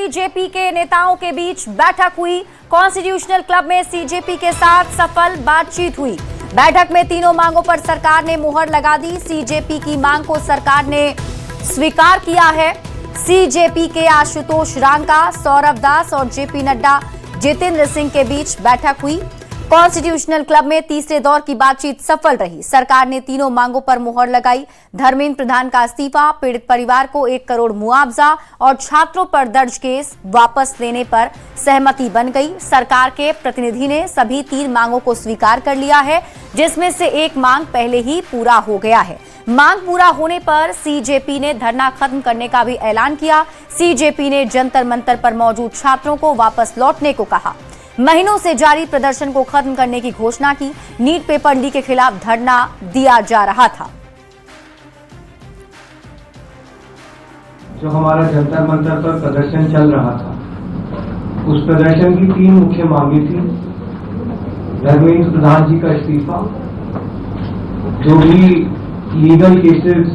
CJP के नेताओं के बीच बैठक हुई। कॉन्स्टिट्यूशनल क्लब में सीजेपी के साथ सफल बातचीत हुई। बैठक में तीनों मांगों पर सरकार ने मुहर लगा दी। सीजेपी की मांग को सरकार ने स्वीकार किया है। सीजेपी के आशुतोष रांका, सौरभ दास और जेपी नड्डा, जितेंद्र सिंह के बीच बैठक हुई। कॉन्स्टिट्यूशनल क्लब में तीसरे दौर की बातचीत सफल रही। सरकार ने तीनों मांगों पर मुहर लगाई। धर्मेंद्र प्रधान का इस्तीफा, पीड़ित परिवार को 1 करोड़ मुआवजा और छात्रों पर दर्ज केस वापस लेने पर सहमति बन गई। सरकार के प्रतिनिधि ने सभी 3 मांगों को स्वीकार कर लिया है, जिसमें से एक मांग पहले ही पूरा हो गया है। मांग पूरा होने पर सीजेपी ने धरना खत्म करने का भी ऐलान किया। सीजेपी ने जंतर मंतर पर मौजूद छात्रों को वापस लौटने को कहा। महीनों से जारी प्रदर्शन को खत्म करने की घोषणा की। नीट पेपर लीक के खिलाफ धरना दिया जा रहा था। जो हमारा जंतर मंतर पर प्रदर्शन चल रहा था, उस प्रदर्शन की 3 मुख्य मांगे थी। धर्मेंद्र प्रधान जी का इस्तीफा, जो भी लीगल केसेस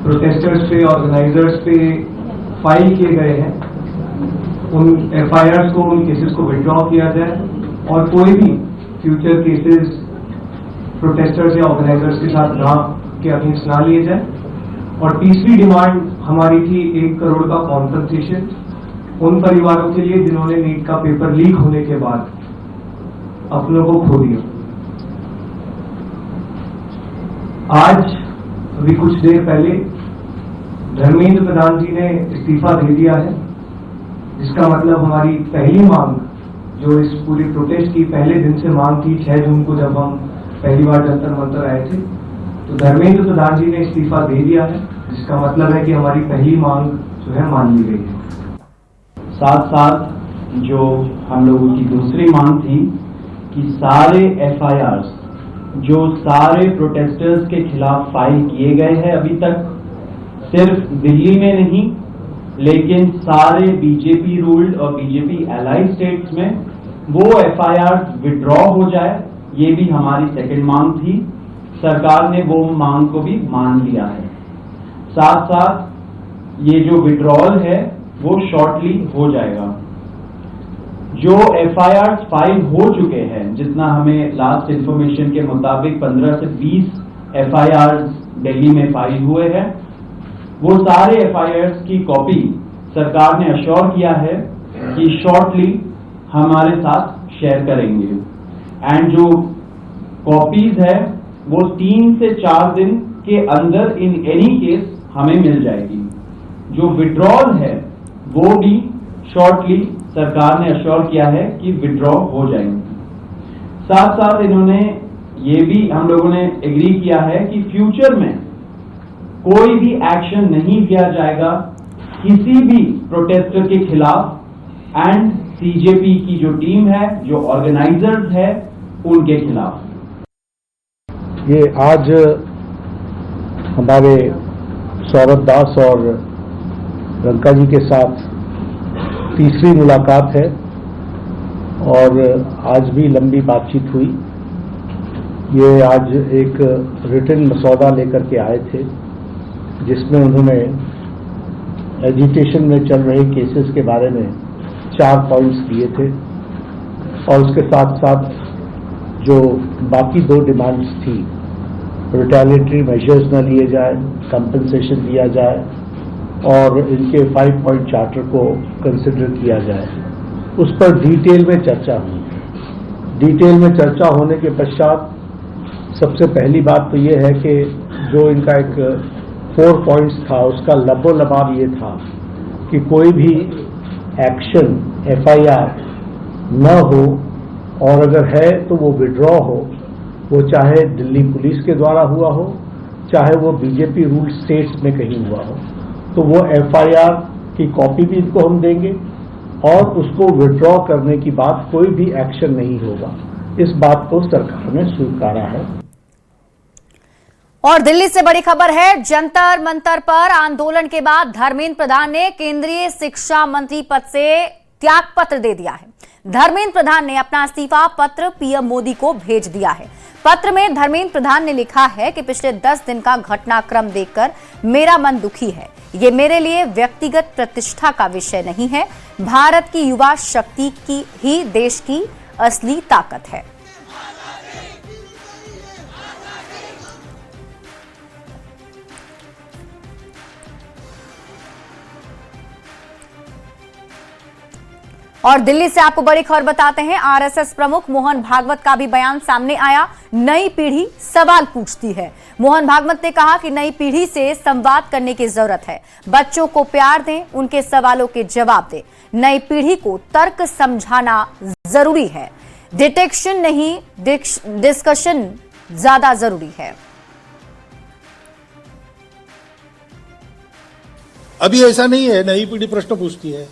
प्रोटेस्टर्स पे, ऑर्गेनाइजर्स पे फाइल किए गए हैं, उन एफआईआर को, उन केसेस को विड्रॉ किया जाए और कोई भी फ्यूचर केसेस प्रोटेस्टर्स या ऑर्गेनाइजर्स के साथ ना के अगेंस्ट ना लिए जाए। और तीसरी डिमांड हमारी थी 1 करोड़ का कॉम्पनसेशन उन परिवारों के लिए जिन्होंने नीट का पेपर लीक होने के बाद अपनों को खो दिया। आज अभी कुछ देर पहले धर्मेंद्र प्रधान जी ने इस्तीफा दे दिया है, जिसका मतलब हमारी पहली मांग, जो इस पूरी प्रोटेस्ट की पहले दिन से मांग थी, 6 जून को जब हम पहली बार जंतर मंतर आए थे, तो धर्मेंद्र प्रधान जी ने इस्तीफा दे दिया है, जिसका मतलब है कि हमारी पहली मांग जो है मान ली गई है। साथ साथ जो हम लोगों की दूसरी मांग थी कि सारे एफआईआर जो सारे प्रोटेस्टर्स के खिलाफ फाइल किए गए हैं अभी तक, सिर्फ दिल्ली में नहीं लेकिन सारे बीजेपी रूल्ड और बीजेपी एलाइड स्टेट्स में, वो एफआईआर विड्रॉ हो जाए। ये भी हमारी सेकंड मांग थी। सरकार ने वो मांग को भी मान लिया है। साथ साथ ये जो विड्रॉल है वो शॉर्टली हो जाएगा। जो एफआईआर फाइल हो चुके हैं, जितना हमें लास्ट इंफॉर्मेशन के मुताबिक 15 से 20 एफआईआर दिल्ली में फाइल हुए हैं, वो सारे एफआईआर की कॉपी सरकार ने अश्योर किया है कि शॉर्टली हमारे साथ शेयर करेंगे। एंड जो कॉपीज है वो 3 से 4 दिन के अंदर इन एनी केस हमें मिल जाएगी। जो विड्रॉल है वो भी शॉर्टली सरकार ने अश्योर किया है कि विड्रॉ हो जाएंगे। साथ साथ इन्होंने ये भी हम लोगों ने एग्री किया है कि फ्यूचर में कोई भी एक्शन नहीं लिया जाएगा किसी भी प्रोटेस्टर के खिलाफ एंड सीजेपी की जो टीम है, जो ऑर्गेनाइजर्स है, उनके खिलाफ। ये आज हमारे सौरभ दास और रंका जी के साथ तीसरी मुलाकात है और आज भी लंबी बातचीत हुई। ये आज एक रिटन मसौदा लेकर के आए थे, जिसमें उन्होंने एजिटेशन में चल रहे केसेस के बारे में 4 पॉइंट्स दिए थे और उसके साथ साथ जो बाकी 2 डिमांड्स थी, रिटेलिएटरी मेजर्स न लिए जाए, कंपनसेशन दिया जाए और इनके 5 पॉइंट चार्टर को कंसिडर किया जाए, उस पर डिटेल में चर्चा हुई। डिटेल में चर्चा होने के पश्चात सबसे पहली बात तो ये है कि जो इनका एक 4 पॉइंट्स था, उसका लबोलबाब ये था कि कोई भी एक्शन एफआईआर न हो और अगर है तो वो विड्रॉ हो, वो चाहे दिल्ली पुलिस के द्वारा हुआ हो, चाहे वो बीजेपी रूल्ड स्टेट्स में कहीं हुआ हो, तो वो एफआईआर की कॉपी भी इनको हम देंगे और उसको विड्रॉ करने की बात कोई भी एक्शन नहीं होगा। इस बात को सरकार ने स्वीकारा है। और दिल्ली से बड़ी खबर है, जंतर मंतर पर आंदोलन के बाद धर्मेंद्र प्रधान ने केंद्रीय शिक्षा मंत्री पद से त्याग पत्र दे दिया है। धर्मेंद्र प्रधान ने अपना इस्तीफा पत्र पीएम मोदी को भेज दिया है। पत्र में धर्मेंद्र प्रधान ने लिखा है कि पिछले 10 दिन का घटनाक्रम देखकर मेरा मन दुखी है। ये मेरे लिए व्यक्तिगत प्रतिष्ठा का विषय नहीं है। भारत की युवा शक्ति की ही देश की असली ताकत है। और दिल्ली से आपको बड़ी खबर बताते हैं। आरएसएस प्रमुख मोहन भागवत का भी बयान सामने आया। नई पीढ़ी सवाल पूछती है। मोहन भागवत ने कहा कि नई पीढ़ी से संवाद करने की जरूरत है। बच्चों को प्यार दें, उनके सवालों के जवाब दें। नई पीढ़ी को तर्क समझाना जरूरी है। डिटेक्शन नहीं, डिस्कशन ज्यादा जरूरी है। अभी ऐसा नहीं है, नई पीढ़ी प्रश्न पूछती है,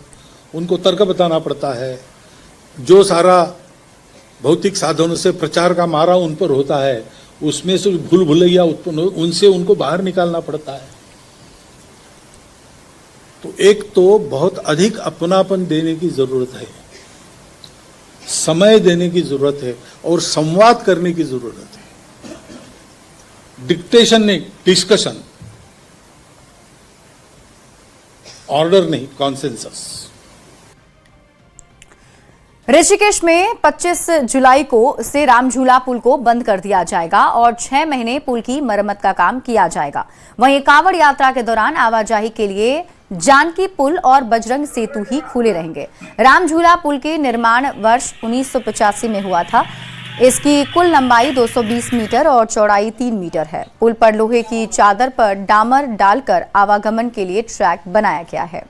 उनको तर्क बताना पड़ता है। जो सारा भौतिक साधनों से प्रचार का मारा उन पर होता है, उसमें से भूल भुलैया उत्पन्न हो, उनसे उनको बाहर निकालना पड़ता है। तो एक तो बहुत अधिक अपनापन देने की जरूरत है, समय देने की जरूरत है और संवाद करने की जरूरत है। डिक्टेशन नहीं, डिस्कशन, ऑर्डर नहीं, कॉन्सेंसस। ऋषिकेश में 25 जुलाई को से रामझूला पुल को बंद कर दिया जाएगा और 6 महीने पुल की मरम्मत का काम किया जाएगा। वहीं कांवड़ यात्रा के दौरान आवाजाही के लिए जानकी पुल और बजरंग सेतु ही खुले रहेंगे। रामझूला पुल के निर्माण वर्ष 1985 में हुआ था। इसकी कुल लंबाई 220 मीटर और चौड़ाई 3 मीटर है। पुल पर लोहे की चादर पर डामर डालकर आवागमन के लिए ट्रैक बनाया गया है।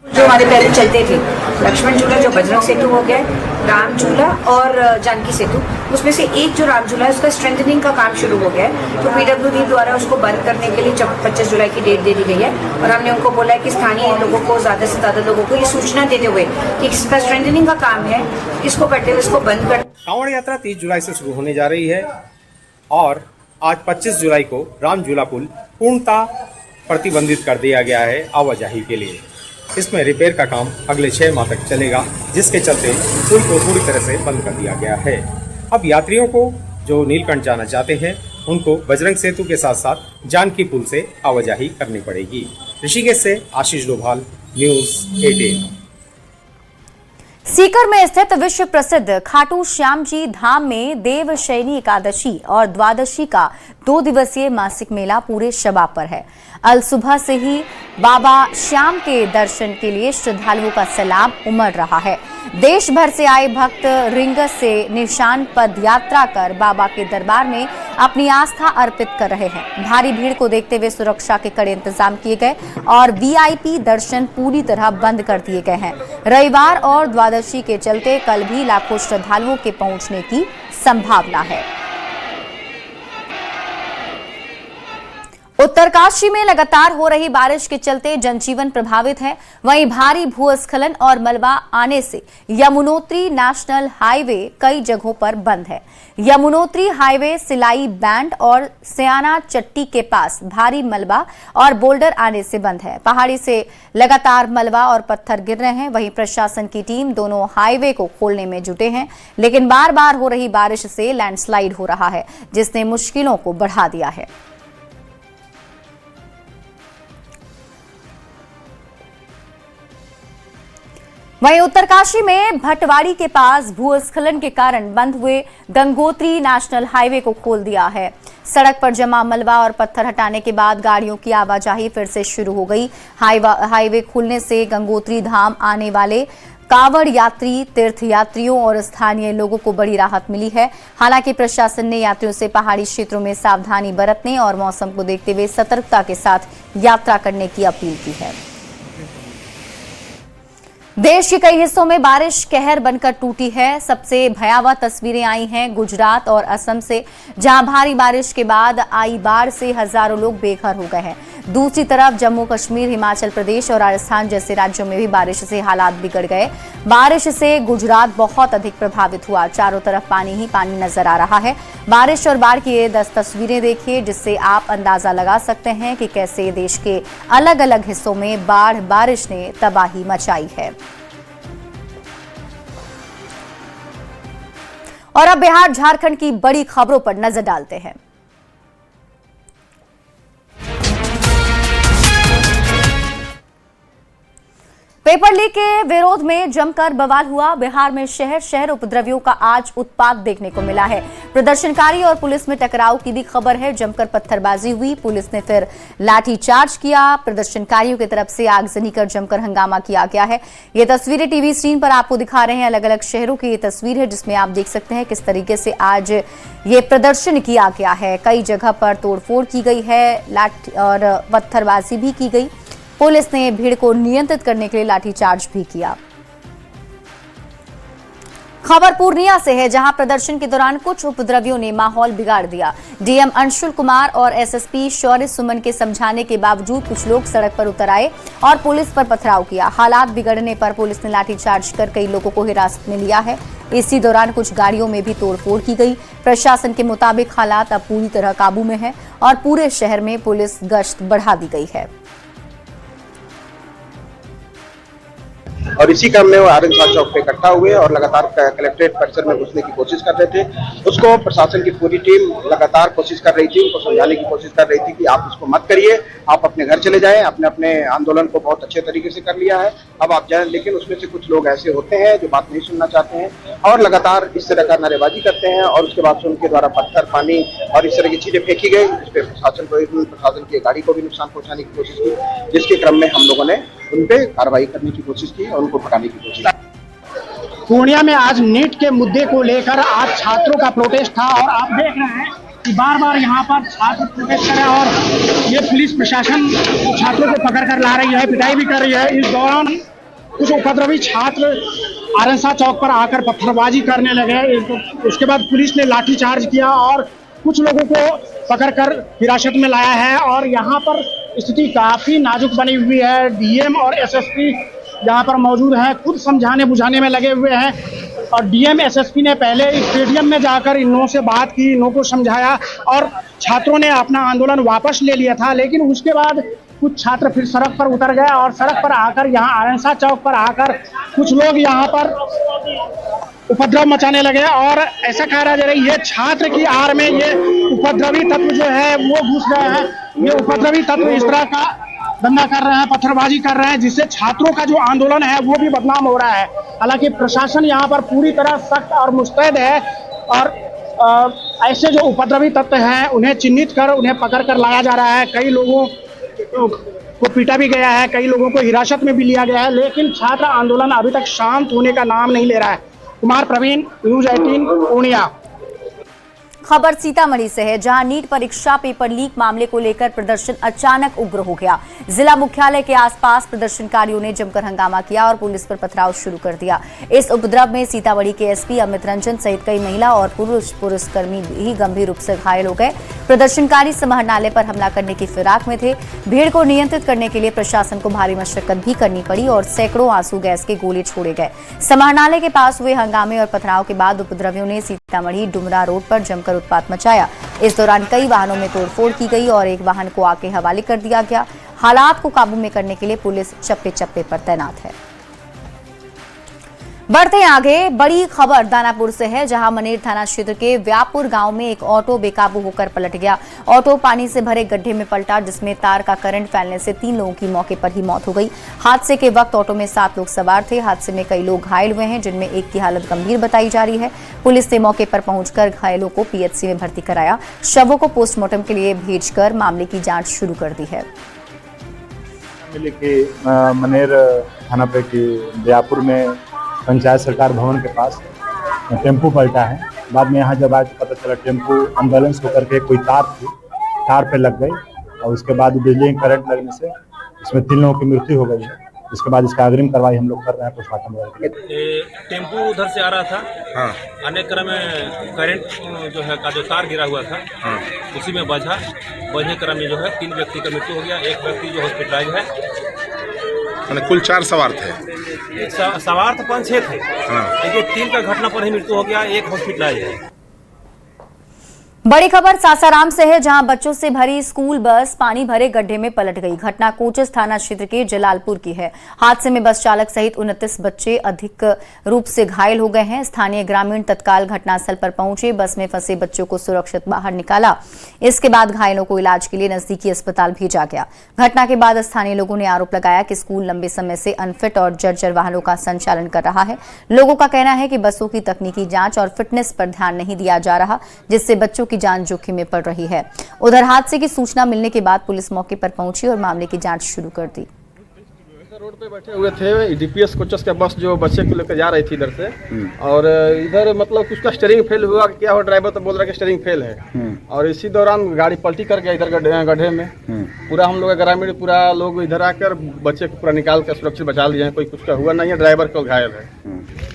जो हमारे पहले चलते थे, लक्ष्मण झूला जो बजरंग सेतु हो गया, राम झूला और जानकी सेतु, उसमें से एक जो राम झूला है उसका स्ट्रेंथनिंग का काम शुरू हो गया है। तो पीडब्ल्यूडी द्वारा उसको बंद करने के लिए 25 जुलाई की डेट दे दी गई है और हमने उनको बोला है कि स्थानीय लोगों को, ज़्यादा से ज़्यादा लोगों को ये सूचना देते हुए कि इसका स्ट्रेंथनिंग का काम है, इसको करते हुए इसको बंद कर। कांवड़ यात्रा 30 जुलाई से शुरू होने जा रही है और आज 25 जुलाई को राम झूला पुल पूर्णतः प्रतिबंधित कर दिया गया है आवाजाही के लिए। इसमें रिपेयर का काम अगले 6 माह तक चलेगा, जिसके चलते पुल को पूरी तरह से बंद कर दिया गया है। अब यात्रियों को जो नीलकंठ जाना चाहते हैं उनको बजरंग सेतु के साथ साथ जानकी पुल से आवाजाही करनी पड़ेगी। ऋषिकेश से आशीष डोभाल, न्यूज़ 18। सीकर में स्थित विश्व प्रसिद्ध खाटू श्याम जी धाम में देवशयनी एकादशी और द्वादशी का 2 दिवसीय मासिक मेला पूरे शबाब पर है। अल सुबह से ही बाबा श्याम के दर्शन के लिए श्रद्धालुओं का सैलाब उमड़ रहा है। देश भर से आए भक्त रिंगस से निशान पद यात्रा कर बाबा के दरबार में अपनी आस्था अर्पित कर रहे हैं। भारी भीड़ को देखते हुए सुरक्षा के कड़े इंतजाम किए गए और वीआईपी दर्शन पूरी तरह बंद कर दिए गए हैं। रविवार और द्वादशी के चलते कल भी लाखों श्रद्धालुओं के पहुंचने की संभावना है। उत्तरकाशी में लगातार हो रही बारिश के चलते जनजीवन प्रभावित है। वहीं भारी भूस्खलन और मलबा आने से यमुनोत्री नेशनल हाईवे कई जगहों पर बंद है। यमुनोत्री हाईवे सिलाई बैंड और सयाना चट्टी के पास भारी मलबा और बोल्डर आने से बंद है। पहाड़ी से लगातार मलबा और पत्थर गिर रहे हैं। वहीं प्रशासन की टीम दोनों हाईवे को खोलने में जुटे हैं, लेकिन बार बार हो रही बारिश से लैंडस्लाइड हो रहा है, जिसने मुश्किलों को बढ़ा दिया है। वहीं उत्तरकाशी में भटवाड़ी के पास भूस्खलन के कारण बंद हुए गंगोत्री नेशनल हाईवे को खोल दिया है। सड़क पर जमा मलबा और पत्थर हटाने के बाद गाड़ियों की आवाजाही फिर से शुरू हो गई। हाईवे खुलने से गंगोत्री धाम आने वाले कांवड़ यात्री, तीर्थयात्रियों और स्थानीय लोगों को बड़ी राहत मिली है। हालांकि प्रशासन ने यात्रियों से पहाड़ी क्षेत्रों में सावधानी बरतने और मौसम को देखते हुए सतर्कता के साथ यात्रा करने की अपील की है। देश के कई हिस्सों में बारिश कहर बनकर टूटी है। सबसे भयावह तस्वीरें आई हैं गुजरात और असम से, जहां भारी बारिश के बाद आई बाढ़ से हजारों लोग बेघर हो गए हैं। दूसरी तरफ जम्मू कश्मीर, हिमाचल प्रदेश और राजस्थान जैसे राज्यों में भी बारिश से हालात बिगड़ गए। बारिश से गुजरात बहुत अधिक प्रभावित हुआ। चारों तरफ पानी ही पानी नजर आ रहा है। बारिश और बाढ़ की ये 10 तस्वीरें देखिए, जिससे आप अंदाजा लगा सकते हैं कि कैसे देश के अलग अलग हिस्सों में बारिश ने तबाही मचाई है। और अब बिहार झारखंड की बड़ी खबरों पर नजर डालते हैं। पेपर लीक के विरोध में जमकर बवाल हुआ। बिहार में शहर शहर उपद्रवियों का आज उत्पात देखने को मिला है। प्रदर्शनकारी और पुलिस में टकराव की भी खबर है। जमकर पत्थरबाजी हुई, पुलिस ने फिर लाठीचार्ज किया। प्रदर्शनकारियों की तरफ से आगजनी कर जमकर हंगामा किया गया है। ये तस्वीरें टीवी स्क्रीन पर आपको दिखा रहे हैं। अलग अलग शहरों की ये तस्वीर है जिसमें आप देख सकते हैं किस तरीके से आज ये प्रदर्शन किया गया है। कई जगह पर तोड़फोड़ की गई है, लाठी और पत्थरबाजी भी की गई। पुलिस ने भीड़ को नियंत्रित करने के लिए लाठीचार्ज भी किया। खबर पूर्णिया से है जहां प्रदर्शन के दौरान कुछ उपद्रवियों ने माहौल बिगाड़ दिया। डीएम अंशुल कुमार और एसएसपी शौर्य सुमन के समझाने के बावजूद कुछ लोग सड़क पर उतर आए और पुलिस पर पथराव किया। हालात बिगड़ने पर पुलिस ने लाठीचार्ज कर कई लोगों को हिरासत में लिया है। इसी दौरान कुछ गाड़ियों में भी तोड़फोड़ की गई। प्रशासन के मुताबिक हालात अब पूरी तरह काबू में है और पूरे शहर में पुलिस गश्त बढ़ा दी गई है। और इसी क्रम में वो आर्यन शाह चौक पे इकट्ठा हुए और लगातार कलेक्ट्रेट परिसर में घुसने की कोशिश कर रहे थे। उसको प्रशासन की पूरी टीम लगातार कोशिश कर रही थी, उनको समझाने की कोशिश कर रही थी कि आप इसको मत करिए, आप अपने घर चले जाएं। अपने अपने आंदोलन को बहुत अच्छे तरीके से कर लिया है, अब आप जाएं। लेकिन उसमें से कुछ लोग ऐसे होते हैं जो बात नहीं सुनना चाहते हैं और लगातार इस तरह का नारेबाजी करते हैं और उसके बाद से उनके द्वारा पत्थर, पानी और इस तरह की चीजें फेंकी गई। इस पर प्रशासन की गाड़ी को भी नुकसान पहुंचाने की कोशिश की, जिसके क्रम में हम लोगों ने उन पे कार्रवाई करने की कोशिश की और उनको भगाने की कोशिश की। पूर्णिया में आज नीट के मुद्दे को लेकर आज छात्रों का प्रोटेस्ट था और आप देख रहे हैं कि बार बार यहाँ पर छात्र प्रोटेस्ट कर रहे हैं और ये पुलिस प्रशासन छात्रों को पकड़ कर ला रही है, पिटाई भी कर रही है। इस दौरान कुछ उपद्रवी छात्र आर्यन शाह चौक पर आकर पत्थरबाजी करने लगे। उसके बाद पुलिस ने लाठीचार्ज किया और कुछ लोगों को पकड़कर हिरासत में लाया है और यहाँ पर स्थिति काफी नाजुक बनी हुई है। डीएम और एसएसपी यहाँ पर मौजूद हैं, खुद समझाने बुझाने में लगे हुए हैं और डीएम एसएसपी ने पहले स्टेडियम में जाकर इन लोगों से बात की, इन लोगों को समझाया और छात्रों ने अपना आंदोलन वापस ले लिया था। लेकिन उसके बाद कुछ छात्र फिर सड़क पर उतर गए और सड़क पर आकर यहाँ आर्यन शाह चौक पर आकर कुछ लोग यहाँ पर उपद्रव मचाने लगे और ऐसा कहा जा रही है छात्र की आड़ में ये उपद्रवी तत्व जो है वो घुस गए हैं। ये उपद्रवी तत्व इस तरह का धंधा कर रहे हैं, पत्थरबाजी कर रहे हैं, जिससे छात्रों का जो आंदोलन है वो भी बदनाम हो रहा है। हालांकि प्रशासन यहाँ पर पूरी तरह सख्त और मुस्तैद है और ऐसे जो उपद्रवी तत्व हैं उन्हें चिन्हित कर उन्हें पकड़ कर लाया जा रहा है। कई लोगों को पीटा भी गया है, कई लोगों को हिरासत में भी लिया गया है, लेकिन छात्र आंदोलन अभी तक शांत होने का नाम नहीं ले रहा है। कुमार प्रवीण, न्यूज 18 पूर्णिया। खबर सीतामढ़ी से है जहां नीट परीक्षा पेपर लीक मामले को लेकर प्रदर्शन अचानक उग्र हो गया। जिला मुख्यालय के आसपास प्रदर्शनकारियों ने जमकर हंगामा किया और पुलिस पर पथराव शुरू कर दिया। इस उपद्रव में सीतामढ़ी के एसपी अमित रंजन सहित कई महिला और पुरुष पुलिसकर्मी भी गंभीर रूप से घायल हो गए। प्रदर्शनकारी समाहरणालय पर हमला करने की फिराक में थे। भीड़ को नियंत्रित करने के लिए प्रशासन को भारी मशक्कत भी करनी पड़ी और सैकड़ों आंसू गैस के गोले छोड़े गए। समाहरणालय के पास हुए हंगामे और पथराव के बाद उपद्रवियों ने सीतामढ़ी डुमरा रोड पर जमकर उत्पात मचाया। इस दौरान कई वाहनों में तोड़फोड़ की गई और एक वाहन को आग के हवाले कर दिया गया। हालात को काबू में करने के लिए पुलिस चप्पे चप्पे पर तैनात है। बढ़ते आगे, बड़ी खबर दानापुर से है जहां मनेर थाना क्षेत्र के व्यापुर गांव में एक ऑटो बेकाबू होकर पलट गया। ऑटो पानी से भरे गड्ढे में पलटा जिसमें तार का करंट फैलने से 3 लोगों की मौके पर ही मौत हो गई। हादसे के वक्त ऑटो में 7 लोग सवार थे। हादसे में कई लोग घायल हुए हैं जिनमें एक की हालत गंभीर बताई जा रही है। पुलिस ने मौके पर पहुंचकर घायलों को पीएचसी में भर्ती कराया। शवों को पोस्टमार्टम के लिए भेजकर मामले की जांच शुरू कर दी है। मनेर थाना पे की व्यापुर में पंचायत सरकार भवन के पास टेम्पू पलटा है। बाद में यहाँ जब आज पता चला टेम्पू अनबैलेंस होकर के कोई तार पे लग गई और उसके बाद बिजली करंट लगने से इसमें 3 लोगों की मृत्यु हो गई है। इसके बाद इसका अग्रिम कार्रवाई हम लोग कर रहे हैं पोस्टमार्टम। टेम्पू उधर से आ रहा था, आने क्रम में करंट जो है का जो तार गिरा हुआ था उसी में बजने क्रम में जो है 3 व्यक्ति का मृत्यु हो गया। एक व्यक्ति जो हॉस्पिटलाइज है। कुल 4 सवार थे। सवार तो 5-6 थे, लेकिन 3 का घटना पर ही मृत्यु हो गया, एक हॉस्पिटलाइज है। बड़ी खबर सासाराम से है, जहां बच्चों से भरी स्कूल बस पानी भरे गड्ढे में पलट गई। घटना कोचस थाना क्षेत्र के जलालपुर की है। हादसे में बस चालक सहित 29 बच्चे अधिक रूप से घायल हो गए हैं। स्थानीय ग्रामीण तत्काल घटनास्थल पर पहुंचे, बस में फंसे बच्चों को सुरक्षित बाहर निकाला। इसके बाद घायलों को इलाज के लिए नजदीकी अस्पताल भेजा गया। घटना के बाद स्थानीय लोगों ने आरोप लगाया कि स्कूल लंबे समय से अनफिट और जर्जर वाहनों का संचालन कर रहा है। लोगों का कहना है कि बसों की तकनीकी जांच और फिटनेस पर ध्यान नहीं दिया जा रहा, जिससे बच्चों की जान जोखिम में पड़ रही है। उधर हादसे की सूचना मिलने के बाद पुलिस मौके पर पहुंची और मामले की जांच शुरू कर दी। रोड पे बैठे हुए थे, डीपीएस कोचस का बस जो बच्चे को लेकर जा रही थी इधर से, और इधर मतलब कुछ का स्टीयरिंग फेल हुआ, क्या हो, ड्राइवर तो बोल रहा है कि स्टीयरिंग फेल है, और इसी दौरान गाड़ी पलटी कर गया इधर गड्ढे में। पूरा हम लोग ग्रामीण पूरा लोग इधर आकर बच्चे को पूरा निकाल कर सुरक्षित बचा लिए हैं। कोई कुछ का हुआ नहीं है, ड्राइवर को घायल है।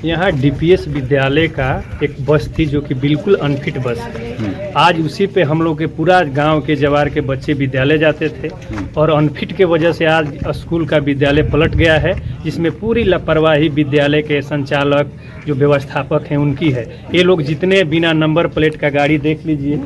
यहाँ डीपीएस विद्यालय का एक बस थी जो कि बिल्कुल अनफिट बस है। आज उसी पे हम लोग के पूरा गांव के जवार के बच्चे विद्यालय जाते थे, और अनफिट के वजह से आज स्कूल का विद्यालय पलट गया है, जिसमें पूरी लापरवाही विद्यालय के संचालक जो व्यवस्थापक हैं उनकी है। ये लोग जितने बिना नंबर प्लेट का गाड़ी देख लीजिए।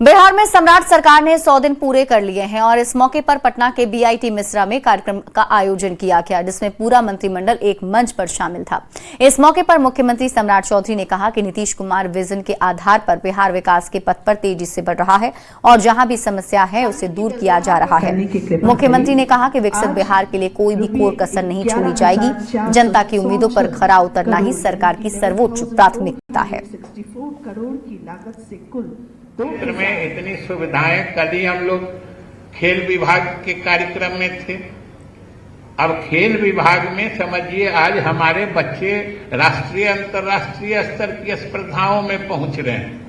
बिहार में सम्राट सरकार ने 100 दिन पूरे कर लिए हैं और इस मौके पर पटना के बीआईटी मिश्रा में कार्यक्रम का आयोजन किया गया, जिसमें पूरा मंत्रिमंडल एक मंच पर शामिल था। इस मौके पर मुख्यमंत्री सम्राट चौधरी ने कहा कि नीतीश कुमार विजन के आधार पर बिहार विकास के पथ पर तेजी से बढ़ रहा है और जहां भी समस्या है उसे दूर किया जा रहा है। मुख्यमंत्री ने कहा कि विकसित बिहार के लिए कोई भी कोर कसर नहीं छोड़ी जाएगी। जनता की उम्मीदों पर खरा उतरना ही सरकार की सर्वोच्च प्राथमिकता है। क्षेत्र में इतनी सुविधाएं, कल ही हम लोग खेल विभाग के कार्यक्रम में थे। अब खेल विभाग में समझिए आज हमारे बच्चे राष्ट्रीय अंतर्राष्ट्रीय स्तर की स्पर्धाओं में पहुंच रहे हैं,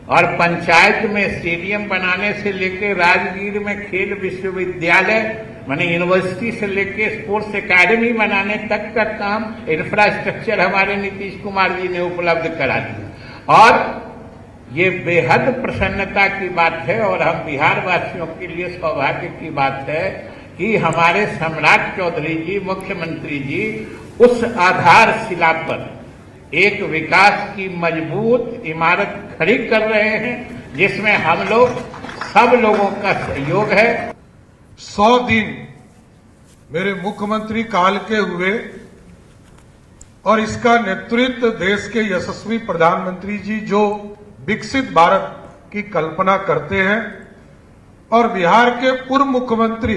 और पंचायत में स्टेडियम बनाने से लेकर राजगीर में खेल विश्वविद्यालय माने यूनिवर्सिटी से लेके स्पोर्ट्स एकेडमी बनाने तक का काम, इंफ्रास्ट्रक्चर हमारे नीतीश कुमार जी ने उपलब्ध करा दिया, और ये बेहद प्रसन्नता की बात है। और हम बिहार वासियों के लिए सौभाग्य की बात है कि हमारे सम्राट चौधरी जी, मुख्यमंत्री जी, उस आधारशिला पर एक विकास की मजबूत इमारत खड़ी कर रहे हैं, जिसमें हम लोग सब लोगों का सहयोग है। 100 दिन मेरे मुख्यमंत्री काल के हुए, और इसका नेतृत्व देश के यशस्वी प्रधानमंत्री जी जो विकसित भारत की कल्पना करते हैं, और बिहार के पूर्व मुख्यमंत्री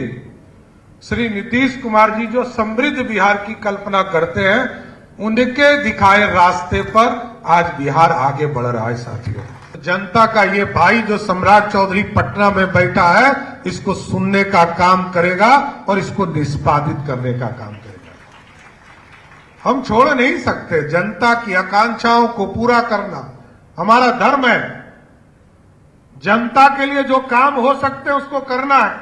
श्री नीतीश कुमार जी जो समृद्ध बिहार की कल्पना करते हैं, उनके दिखाए रास्ते पर आज बिहार आगे बढ़ रहा है। साथियों, जनता का ये भाई जो सम्राट चौधरी पटना में बैठा है, इसको सुनने का काम करेगा और इसको निष्पादित करने का काम करेगा। हम छोड़ नहीं सकते। जनता की आकांक्षाओं को पूरा करना हमारा धर्म है। जनता के लिए जो काम हो सकते हैं उसको करना है।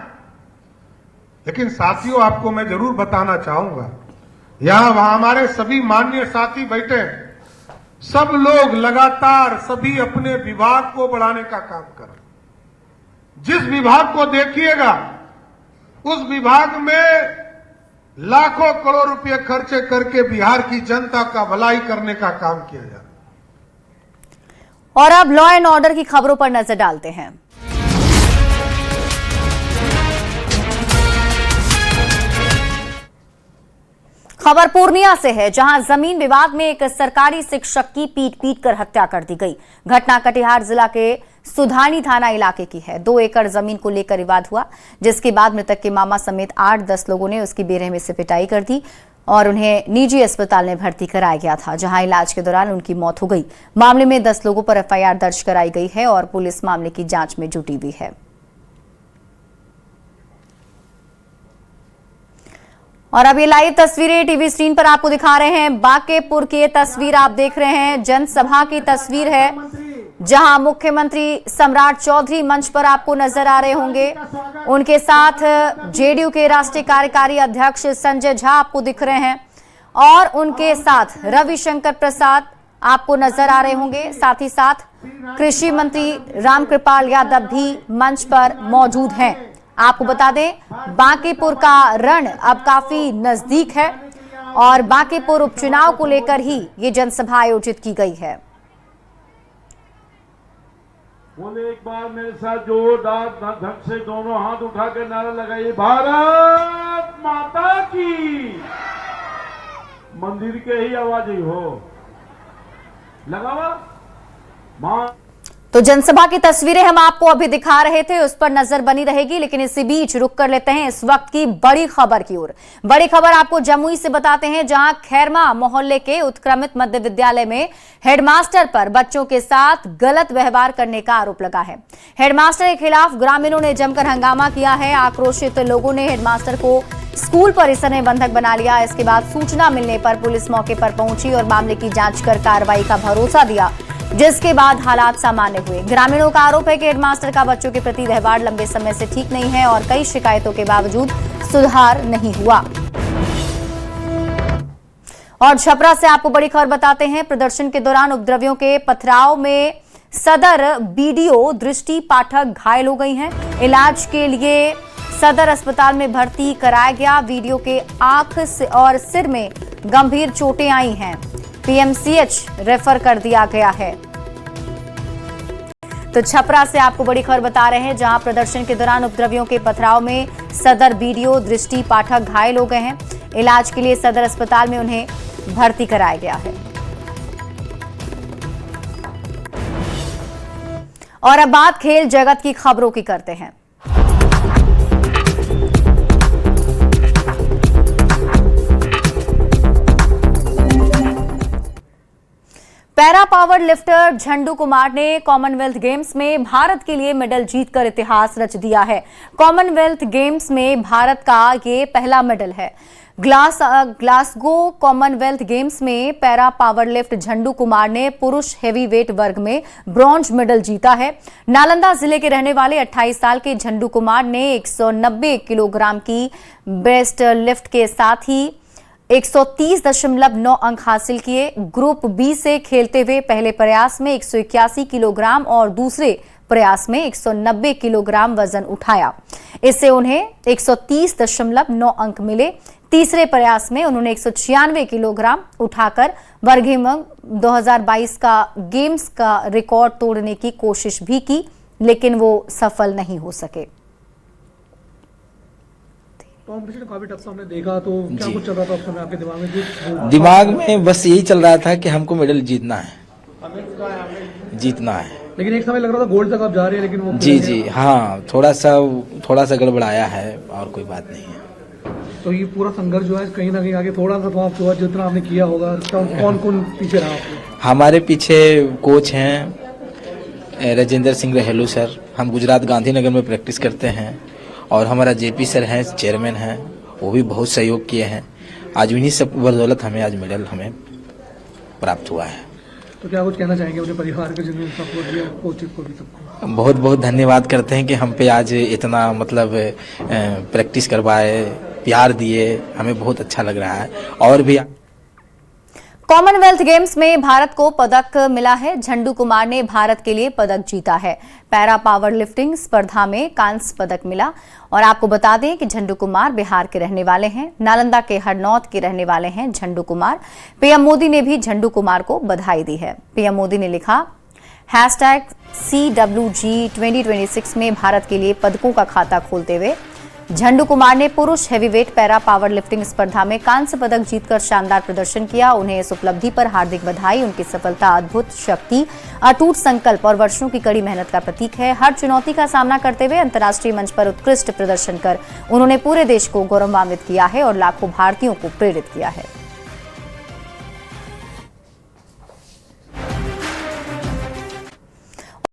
लेकिन साथियों, आपको मैं जरूर बताना चाहूंगा, यहां हमारे सभी माननीय साथी बैठे हैं, सब लोग लगातार सभी अपने विभाग को बढ़ाने का काम कर रहे हैं। जिस विभाग को देखिएगा उस विभाग में लाखों करोड़ रुपए खर्चे करके बिहार की जनता का भलाई करने का काम किया जा रहा है। और अब लॉ एंड ऑर्डर की खबरों पर नजर डालते हैं। खबर पूर्णिया से है, जहां जमीन विवाद में एक सरकारी शिक्षक की पीट कर हत्या कर दी गई। घटना कटिहार जिला के सुधानी थाना इलाके की है। 2 एकड़ जमीन को लेकर विवाद हुआ, जिसके बाद मृतक के मामा समेत 8-10 लोगों ने उसकी बेरहमी से पिटाई कर दी और उन्हें निजी अस्पताल में भर्ती कराया गया था, जहां इलाज के दौरान उनकी मौत हो गई। मामले में 10 लोगों पर एफआईआर दर्ज कराई गई है और पुलिस मामले की जांच में जुटी हुई है। और अब ये लाइव तस्वीरें टीवी स्क्रीन पर आपको दिखा रहे हैं। बांकेपुर की तस्वीर आप देख रहे हैं, जनसभा की तस्वीर है, जहां मुख्यमंत्री सम्राट चौधरी मंच पर आपको नजर आ रहे होंगे। उनके साथ जेडीयू के राष्ट्रीय कार्यकारी अध्यक्ष संजय झा आपको दिख रहे हैं, और उनके साथ रविशंकर प्रसाद आपको नजर आ रहे होंगे। साथ ही साथ कृषि मंत्री रामकृपाल यादव भी मंच पर मौजूद हैं। आपको बता दें, बांकीपुर का रण अब काफी नजदीक है और बांकीपुर उपचुनाव को लेकर ही ये जनसभा आयोजित की गई है। बोले एक बार मेरे साथ जोरदार ढंग से दोनों हाथ उठा के नारा लगाइए, भारत माता की। मंदिर के ही आवाज ही हो लगावा मां। तो जनसभा की तस्वीरें हम आपको अभी दिखा रहे थे, उस पर नजर बनी रहेगी, लेकिन इसी बीच रुक कर लेते हैं इस वक्त की बड़ी खबर की ओर। बड़ी खबर आपको जमुई से बताते हैं, जहां खैरमा मोहल्ले के उत्क्रमित मध्य विद्यालय में हेडमास्टर पर बच्चों के साथ गलत व्यवहार करने का आरोप लगा है। हेडमास्टर के खिलाफ ग्रामीणों ने जमकर हंगामा किया है। आक्रोशित लोगों ने हेडमास्टर को स्कूल परिसर में बंधक बना लिया। इसके बाद सूचना मिलने पर पुलिस मौके पर पहुंची और मामले की जांच कर कार्रवाई का भरोसा दिया, जिसके बाद हालात सामान्य हुए। ग्रामीणों का आरोप है कि हेडमास्टर का बच्चों के प्रति व्यवहार लंबे समय से ठीक नहीं है और कई शिकायतों के बावजूद सुधार नहीं हुआ। और छपरा से आपको बड़ी खबर बताते हैं, प्रदर्शन के दौरान उपद्रवियों के पथराव में सदर बीडीओ दृष्टि पाठक घायल हो गई हैं। इलाज के लिए सदर अस्पताल में भर्ती कराया गया। वीडियो के आंख और सिर में गंभीर चोटें आई हैं। पीएमसीएच रेफर कर दिया गया है। तो छपरा से आपको बड़ी खबर बता रहे हैं, जहां प्रदर्शन के दौरान उपद्रवियों के पथराव में सदर बीडीओ दृष्टि पाठक घायल हो गए हैं। इलाज के लिए सदर अस्पताल में उन्हें भर्ती कराया गया है। और अब बात खेल जगत की खबरों की करते हैं। पैरा पावर लिफ्टर झंडू कुमार ने कॉमनवेल्थ गेम्स में भारत के लिए मेडल जीतकर इतिहास रच दिया है। कॉमनवेल्थ गेम्स में भारत का ये पहला मेडल है। ग्लासगो कॉमनवेल्थ गेम्स में पैरा पावर लिफ्ट झंडू कुमार ने पुरुष हेवीवेट वर्ग में ब्रॉन्ज मेडल जीता है। नालंदा जिले के रहने वाले 28 साल के झंडू कुमार ने 190 किलोग्राम की ब्रेस्ट लिफ्ट के साथ ही 130.9 अंक हासिल किए। ग्रुप बी से खेलते हुए पहले प्रयास में 181 किलोग्राम और दूसरे प्रयास में 190 किलोग्राम वजन उठाया। इससे उन्हें 130.9 अंक मिले। तीसरे प्रयास में उन्होंने 196 किलोग्राम उठाकर बर्मिंघम 2022 का गेम्स का रिकॉर्ड तोड़ने की कोशिश भी की, लेकिन वो सफल नहीं हो सके। कॉम्पिटिशन काफी टफ था, हमने देखा, तो क्या कुछ चल रहा था उस समय आपके दिमाग में? दिमाग में बस यही चल रहा था कि हमको मेडल जीतना है, जीतना है। लेकिन एक समय लग रहा था गोल्ड तक आप जा रहे हैं, लेकिन वो जी हाँ, थोड़ा सा गड़बड़ाया है और कोई बात नहीं है। तो ये पूरा संघर्ष जो है कहीं ना कहीं आगे थोड़ा सा तो आप जितना आपने किया होगा, कौन कौन पीछे रहा आपको? हमारे पीछे कोच हैं राजेंद्र सिंह रहेलू सर। हम गुजरात गांधीनगर में प्रैक्टिस करते हैं और हमारा जेपी सर हैं, चेयरमैन हैं, वो भी बहुत सहयोग किए हैं। आज उन्हीं सब बदौलत हमें आज मेडल हमें प्राप्त हुआ है। तो क्या कुछ कहना चाहेंगे अपने परिवार के जिन्होंने सपोर्ट दिया, कोच को भी सबको? बहुत बहुत धन्यवाद करते हैं कि हम पे आज इतना मतलब प्रैक्टिस करवाए, प्यार दिए, हमें बहुत अच्छा लग रहा है। और भी कॉमनवेल्थ गेम्स में भारत को पदक मिला है। झंडू कुमार ने भारत के लिए पदक जीता है। पैरा पावर लिफ्टिंग स्पर्धा में कांस्य पदक मिला। और आपको बता दें कि झंडू कुमार बिहार के रहने वाले हैं, नालंदा के हरनौत के रहने वाले हैं झंडू कुमार। पीएम मोदी ने भी झंडू कुमार को बधाई दी है। पीएम मोदी ने लिखा, #CWG 2026 में भारत के लिए पदकों का खाता खोलते हुए झंडू कुमार ने पुरुष हेवीवेट पैरा पावर लिफ्टिंग स्पर्धा में कांस्य पदक जीतकर शानदार प्रदर्शन किया। उन्हें इस उपलब्धि पर हार्दिक बधाई। उनकी सफलता अद्भुत शक्ति, अटूट संकल्प और वर्षों की कड़ी मेहनत का प्रतीक है। हर चुनौती का सामना करते हुए अंतर्राष्ट्रीय मंच पर उत्कृष्ट प्रदर्शन कर उन्होंने पूरे देश को गौरवान्वित किया है और लाखों भारतीयों को प्रेरित किया है।